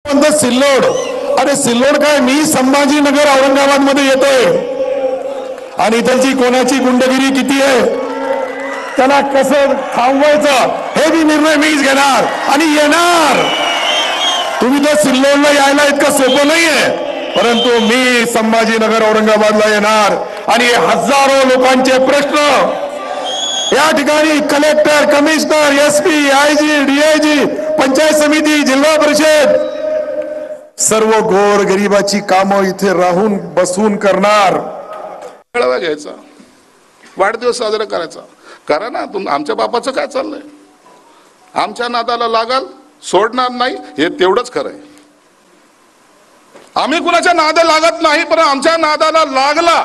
सिल्लोड, अरे सिल्लोड काय, मी संभाजीनगर औरंगाबाद मध्ये येतोय आणि त्यांची कोणाची गुंडगिरी किती आहे, त्याला कसं थांबवायचं हे बी निर्णय मीच घेणार आणि येणार. तुम्ही तर सिल्लोडला यायला इतकं सोपं नाहीये, परंतु मी संभाजीनगर औरंगाबादला येणार आणि हजारो लोकांचे प्रश्न या ठिकाणी collector, commissioner, SP, IG, DIG, panchayat समिती, जिल्हा परिषद, सर्व गोर गरिबाची कामं इथे राहून बसून करणार. मेळावा घ्यायचा, वाढदिवस साजरा करायचा, करा ना. आमच्या बापाचं काय चाललंय, आमच्या नादाला लागाल, सोडणार नाही, हे तेवढंच खरंय. आम्ही कुणाच्या नादाला लागत नाही, पण आमच्या नादाला लागला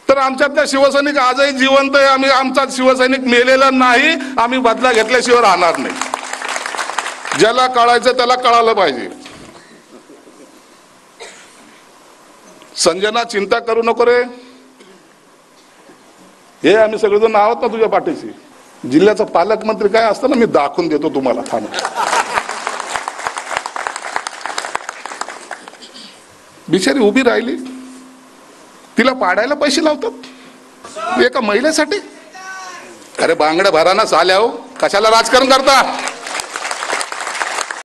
तर आमच्यातल्या शिवसैनिक आजही जिवंत आहे. आम्ही आमचा शिवसैनिक मेलेला नाही, आम्ही बदला घेतल्याशिवाय राहणार नाही. ज्याला कळायचं त्याला कळालं पाहिजे. संजना, चिंता करू नको रे, हे आम्ही सगळेजण आहोत ना तुझ्या पाठीशी. जिल्ह्याचा पालकमंत्री काय असतं ना, मी दाखवून देतो तुम्हाला. थांबा, बिचारी उभी राहिली, तिला पाडायला पैसे लावतात एका महिलेसाठी. अरे बांगड्या भराना चाल्या हो, कशाला राजकारण करता.